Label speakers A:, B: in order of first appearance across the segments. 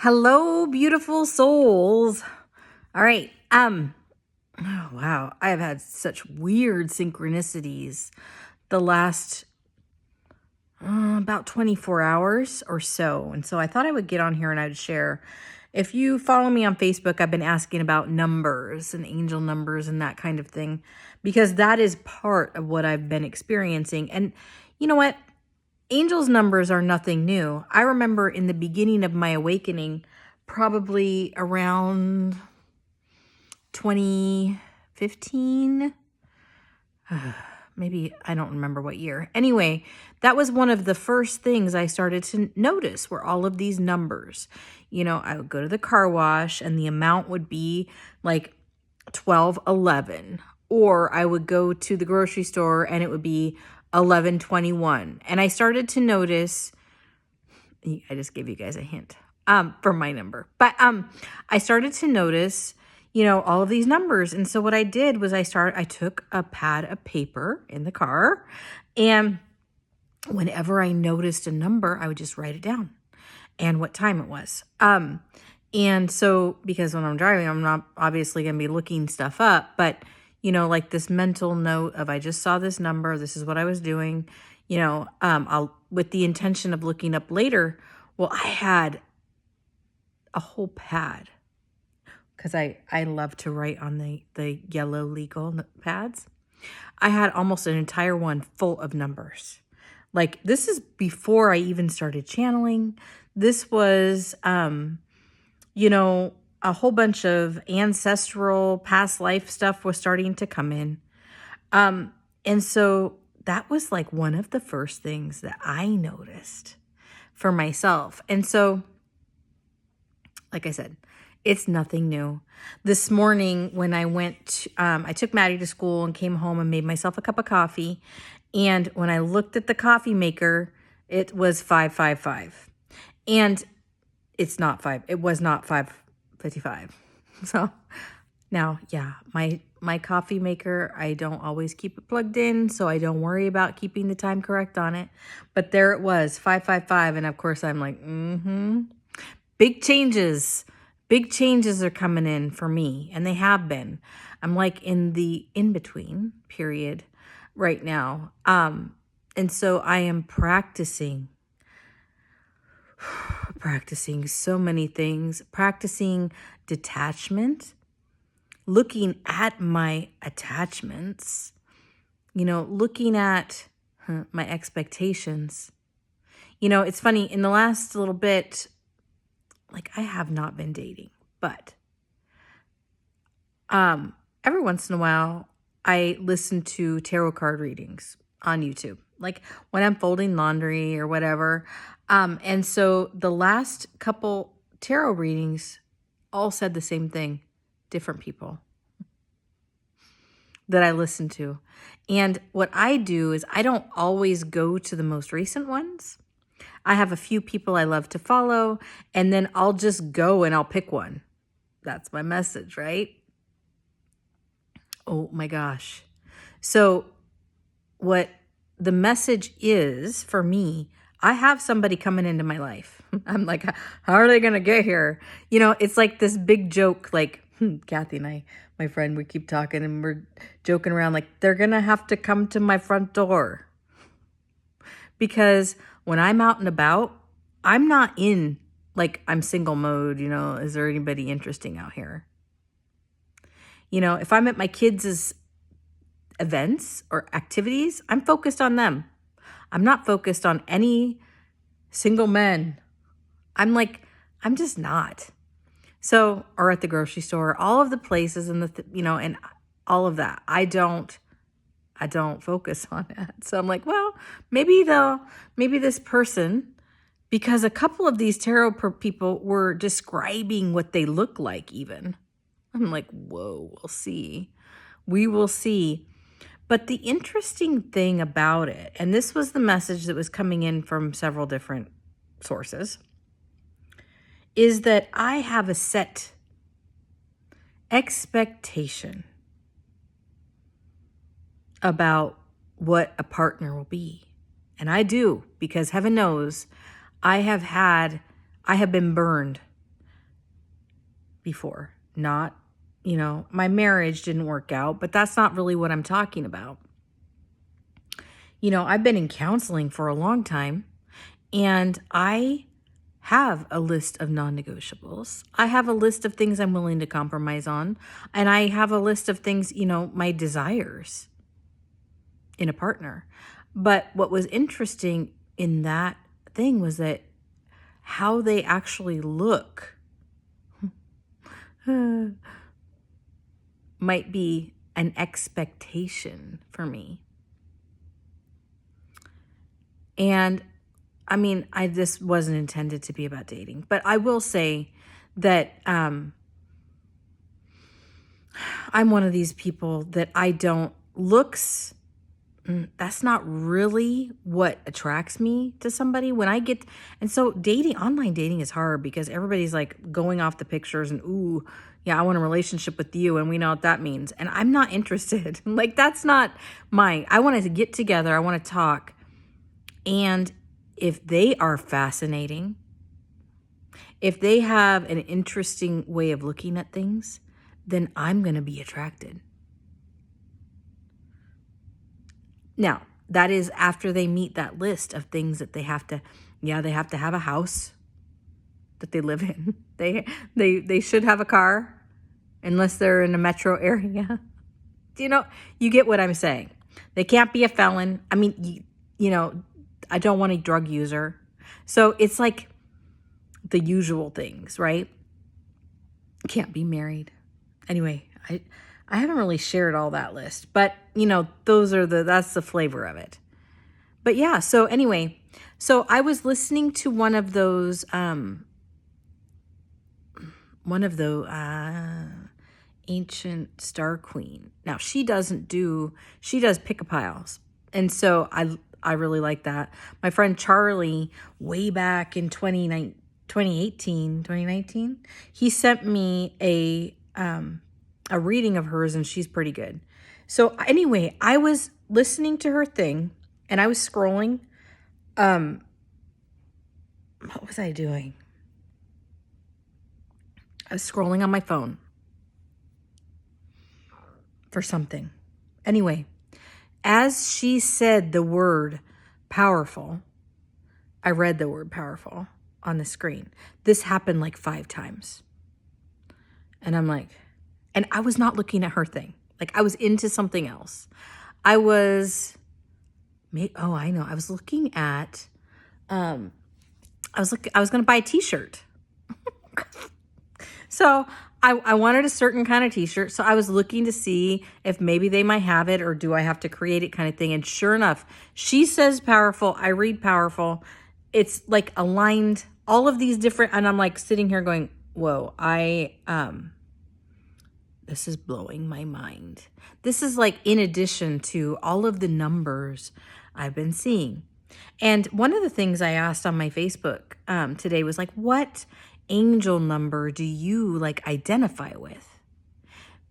A: Hello, beautiful souls. All right. Oh, wow. I have had such weird synchronicities the last about 24 hours or so. And so I thought I would get on here and I'd share. If you follow me on Facebook, I've been asking about numbers and angel numbers and that kind of thing, because that is part of what I've been experiencing. And you know what? Angels' numbers are nothing new. I remember in the beginning of my awakening, probably around 2015, maybe I don't remember what year. Anyway, that was one of the first things I started to notice were all of these numbers. You know, I would go to the car wash and the amount would be like 1211, or I would go to the grocery store and it would be 1121. And I started to notice, I just gave you guys a hint for my number, but I started to notice, all of these numbers. And so what I did was I took a pad of paper in the car, and whenever I noticed a number, I would just write it down and what time it was. And so, because when I'm driving, I'm not obviously going to be looking stuff up, but like this mental note of, I just saw this number, this is what I was doing, I'll, with the intention of looking up later. Well, I had a whole pad, because I love to write on the yellow legal pads. I had almost an entire one full of numbers. Like, this is before I even started channeling. This was, a whole bunch of ancestral past life stuff was starting to come in. And so that was like one of the first things that I noticed for myself. And so, like I said, it's nothing new. This morning when I went, I took Maddie to school and came home and made myself a cup of coffee. And when I looked at the coffee maker, it was 555. And it's not 5. It was not 5:55. So now, yeah, my coffee maker, I don't always keep it plugged in, so I don't worry about keeping the time correct on it. But there it was, 5:55, and of course I'm like, Big changes. Big changes are coming in for me, and they have been. I'm like in the in-between period right now. And so I am practicing so many things, practicing detachment, looking at my attachments, looking at my expectations. It's funny, in the last little bit, like, I have not been dating, but every once in a while, I listen to tarot card readings on YouTube, like when I'm folding laundry or whatever. And so the last couple tarot readings all said the same thing, different people that I listen to. And what I do is I don't always go to the most recent ones. I have a few people I love to follow, and then I'll just go and I'll pick one. That's my message, right? Oh my gosh. So what the message is for me, I have somebody coming into my life. I'm like, how are they going to get here? It's like this big joke, like Kathy and I, my friend, we keep talking and we're joking around like, they're going to have to come to my front door. Because when I'm out and about, I'm not in, like, I'm single mode, is there anybody interesting out here? If I'm at my kids' events or activities, I'm focused on them. I'm not focused on any single men. I'm just not. So, or at the grocery store, all of the places and and all of that. I don't focus on that. So I'm like, well, maybe this person, because a couple of these tarot people were describing what they look like even. I'm like, whoa, we'll see. We will see. But the interesting thing about it, and this was the message that was coming in from several different sources, is that I have a set expectation about what a partner will be. And I do, because heaven knows I have been burned before. Not, my marriage didn't work out, but that's not really what I'm talking about. I've been in counseling for a long time, and I have a list of non-negotiables. I have a list of things I'm willing to compromise on, and I have a list of things, my desires in a partner. But what was interesting in that thing was that how they actually look might be an expectation for me. And I mean, this wasn't intended to be about dating, but I will say that I'm one of these people that looks, that's not really what attracts me to somebody. And so online dating is hard because everybody's like going off the pictures and, ooh, yeah, I want a relationship with you. And we know what that means. And I'm not interested. Like, that's not I want to get together. I want to talk. And if they are fascinating, if they have an interesting way of looking at things, then I'm going to be attracted. Now, that is after they meet that list of things that they have to have a house that they live in. They should have a car unless they're in a metro area. You get what I'm saying. They can't be a felon. I mean, I don't want a drug user. So it's like the usual things, right? Can't be married. Anyway, I haven't really shared all that list, but that's the flavor of it. But yeah, so anyway, so I was listening to one of the Ancient Star Queen. Now she does pick-a piles. And so I really like that. My friend Charlie, way back in 2019, he sent me a reading of hers, and she's pretty good. So anyway, I was listening to her thing, and I was scrolling. What was I doing? I was scrolling on my phone for something. Anyway, as she said the word powerful, I read the word powerful on the screen. This happened like 5 times. And I'm like, and I was not looking at her thing. Like, I was into something else. I was looking at, I was going to buy a t-shirt. So I wanted a certain kind of t-shirt. So I was looking to see if maybe they might have it, or do I have to create it, kind of thing. And sure enough, she says powerful. I read powerful. It's like aligned, all of these different, and I'm like sitting here going, whoa, this is blowing my mind. This is like in addition to all of the numbers I've been seeing. And one of the things I asked on my Facebook today was like, what angel number do you like identify with?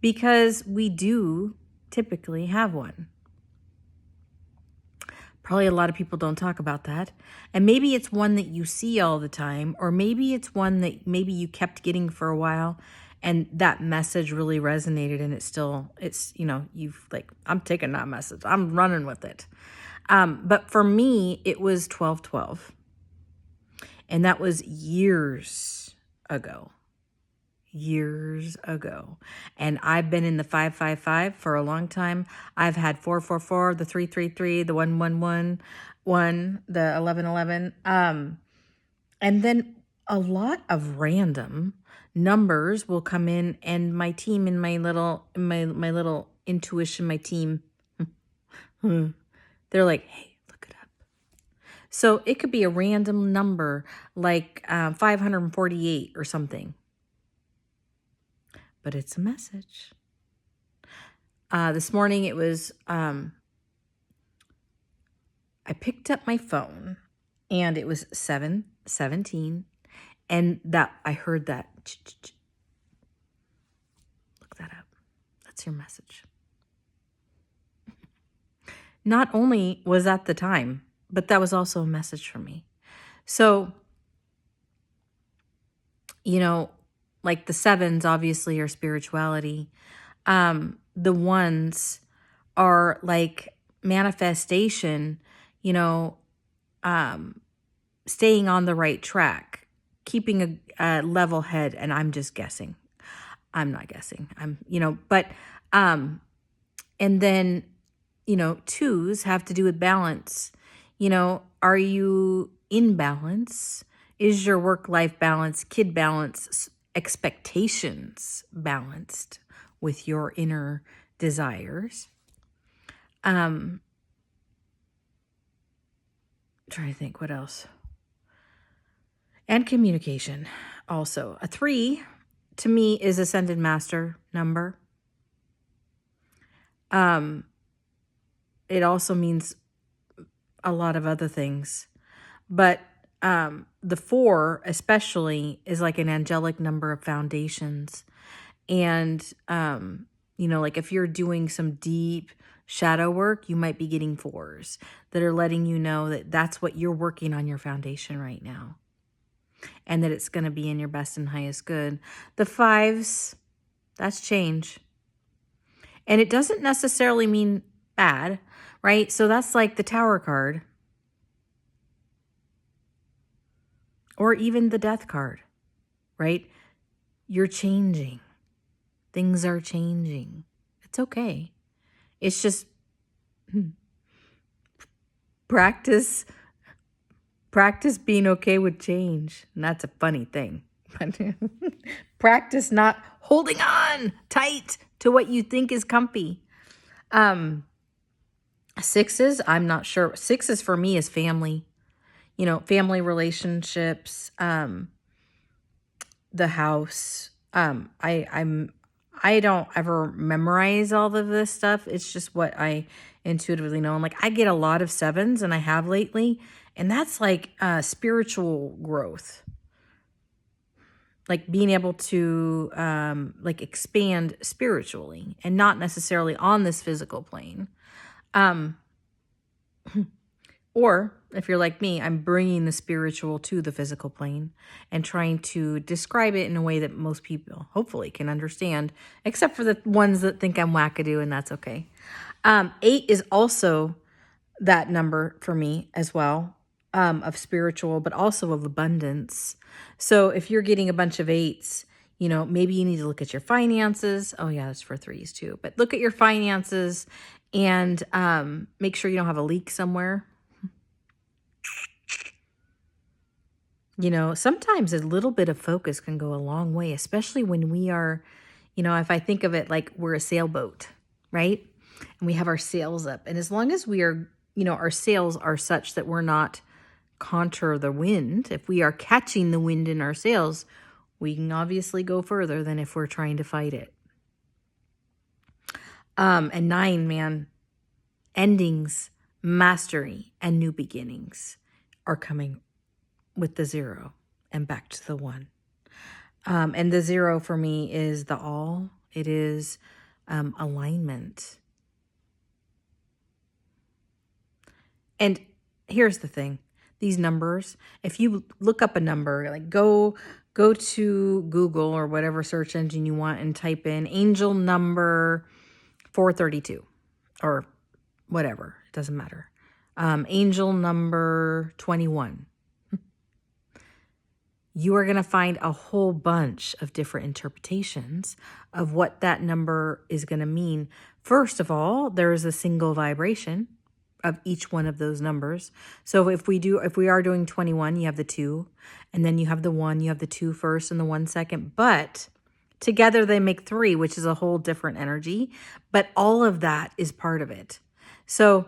A: Because we do typically have one. Probably a lot of people don't talk about that. And maybe it's one that you see all the time, or maybe it's one that maybe you kept getting for a while, and that message really resonated, and you've like, I'm taking that message. I'm running with it. But for me, it was 1212. And that was years ago. And I've been in the 555 for a long time. I've had 444, the 333, the 111, the 1111. And then a lot of random numbers will come in, and my team in my little intuition, my team, they're like, hey, look it up. So it could be a random number like 548 or something. But it's a message. This morning it was, I picked up my phone and it was 7:17, and that I heard that. Look that up. That's your message. Not only was that the time, but that was also a message for me. So, like the sevens obviously are spirituality. The ones are like manifestation, you know, staying on the right track, keeping a level head. And I'm just guessing. I'm not guessing. But, and then, twos have to do with balance. Are you in balance? Is your work-life balance, kid balance, expectations balanced with your inner desires? Trying to think what else. And communication also. A 3 to me is ascended master number. It also means a lot of other things. But the 4 especially is like an angelic number of foundations. And, like if you're doing some deep shadow work, you might be getting 4s that are letting you know that that's what you're working on your foundation right now. And that it's going to be in your best and highest good. The 5s, that's change. And it doesn't necessarily mean bad, right? So that's like the Tower card. Or even the Death card, right? You're changing. Things are changing. It's okay. It's just practice being okay with change. And that's a funny thing. Practice not holding on tight to what you think is comfy. 6s, I'm not sure. 6s for me is family. Family relationships, the house. I don't ever memorize all of this stuff. It's just what I intuitively know. And like I get a lot of 7s, and I have lately, and that's like spiritual growth. Like being able to like expand spiritually and not necessarily on this physical plane. Or if you're like me, I'm bringing the spiritual to the physical plane and trying to describe it in a way that most people hopefully can understand, except for the ones that think I'm wackadoo, and that's okay. 8 is also that number for me as well, of spiritual, but also of abundance. So if you're getting a bunch of 8s, maybe you need to look at your finances. Oh yeah, that's for 3s too. But look at your finances and make sure you don't have a leak somewhere. Sometimes a little bit of focus can go a long way, especially when we are, if I think of it like we're a sailboat, right? And we have our sails up. And as long as we are, our sails are such that we're not contra the wind, if we are catching the wind in our sails, we can obviously go further than if we're trying to fight it. And 9, man, endings, mastery, and new beginnings are coming with the 0 and back to the 1. And the 0 for me is the all. It is alignment. And here's the thing. These numbers, if you look up a number, like go to Google or whatever search engine you want and type in angel number 432 or whatever. It doesn't matter. Angel number 21. You are going to find a whole bunch of different interpretations of what that number is going to mean. First of all, there is a single vibration of each one of those numbers. So if we are doing 21, you have the 2, and then you have the 1, you have the 2 first and the 1 second, but together they make 3, which is a whole different energy, but all of that is part of it. So,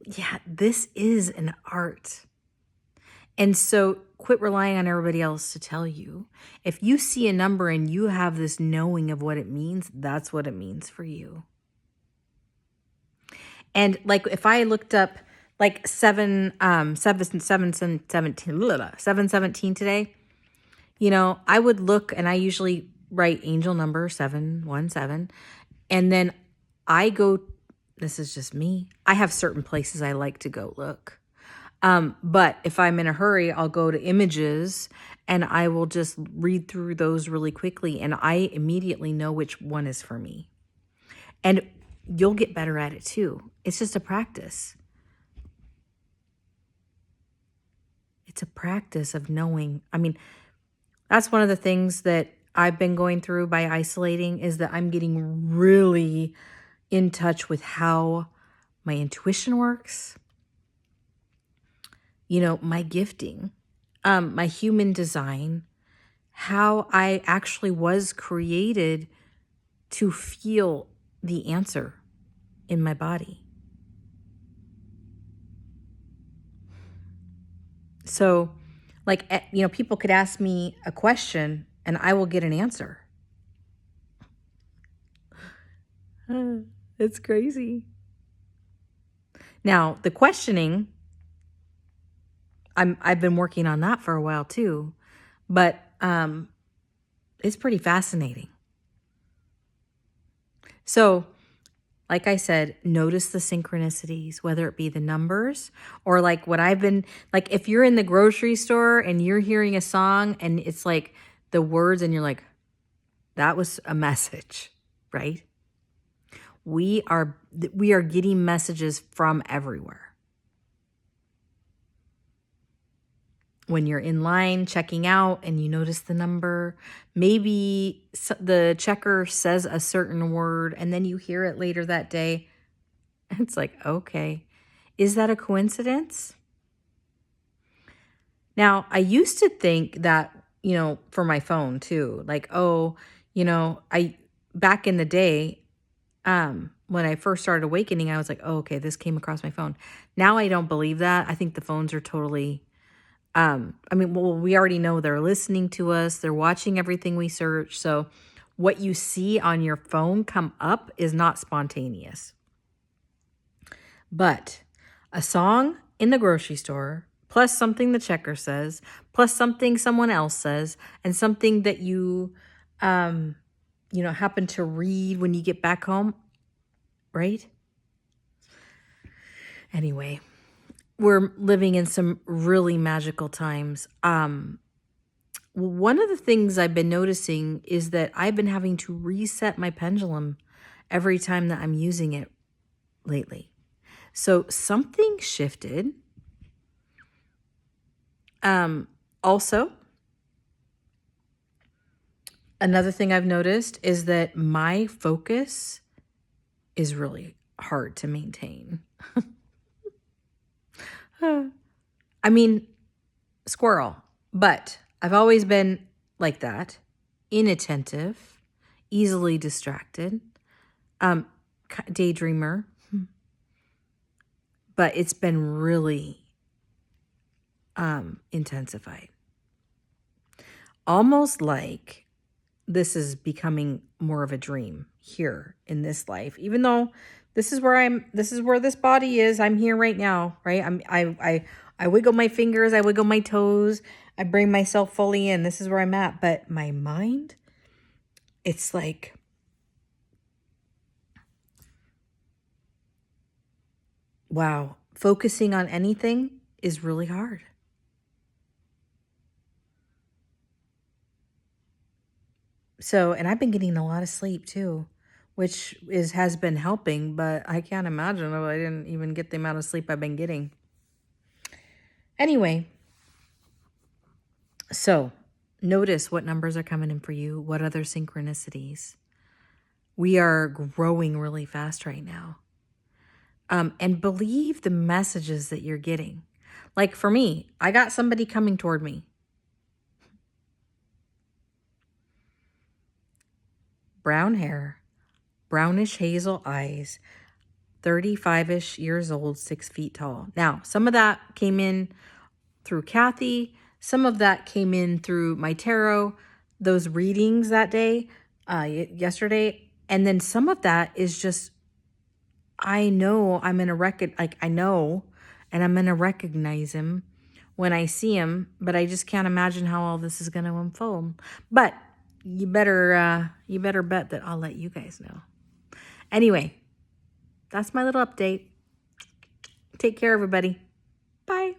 A: yeah, this is an art. And so quit relying on everybody else to tell you. If you see a number and you have this knowing of what it means, that's what it means for you. And like if I looked up like 717 today, I would look, and I usually write angel number 717, and then I go, this is just me, I have certain places I like to go look. But if I'm in a hurry, I'll go to images and I will just read through those really quickly, and I immediately know which one is for me. And you'll get better at it too. It's just a practice. It's a practice of knowing. I mean, that's one of the things that I've been going through by isolating, is that I'm getting really in touch with how my intuition works, my gifting, my human design, how I actually was created to feel the answer in my body. So, people could ask me a question and I will get an answer. It's crazy. Now, the questioning, I've been working on that for a while too, but it's pretty fascinating. So, like I said, notice the synchronicities, whether it be the numbers or like what I've been, like if you're in the grocery store and you're hearing a song and it's like the words and you're like, that was a message, right? We are getting messages from everywhere. When you're in line checking out and you notice the number, maybe the checker says a certain word and then you hear it later that day. It's like, okay, is that a coincidence? Now, I used to think that, for my phone too, like, back in the day, when I first started awakening, I was like, oh, okay, this came across my phone. Now I don't believe that. I think the phones are totally, we already know they're listening to us. They're watching everything we search. So what you see on your phone come up is not spontaneous. But a song in the grocery store, plus something the checker says, plus something someone else says, and something that you, happen to read when you get back home, right? Anyway, we're living in some really magical times. One of the things I've been noticing is that I've been having to reset my pendulum every time that I'm using it lately. So something shifted. Also, another thing I've noticed is that my focus is really hard to maintain. I mean, squirrel, but I've always been like that, inattentive, easily distracted, daydreamer, but it's been really intensified. Almost like this is becoming more of a dream here in this life, even though this is where this body is. I'm here right now, right? I wiggle my fingers, I wiggle my toes, I bring myself fully in. This is where I'm at. But my mind, it's like, wow, focusing on anything is really hard. So, and I've been getting a lot of sleep too, which has been helping, but I can't imagine if I didn't even get the amount of sleep I've been getting. Anyway, so notice what numbers are coming in for you, what other synchronicities. We are growing really fast right now. And believe the messages that you're getting. Like for me, I got somebody coming toward me. Brown hair, brownish hazel eyes, 35-ish years old, 6 feet tall. Now, some of that came in through Kathy. Some of that came in through my tarot, those readings that day, yesterday. And then some of that is just, I know I'm going to I know, and I'm going to recognize him when I see him, but I just can't imagine how all this is going to unfold. But you better bet that I'll let you guys know. Anyway, that's my little update. Take care, everybody. Bye.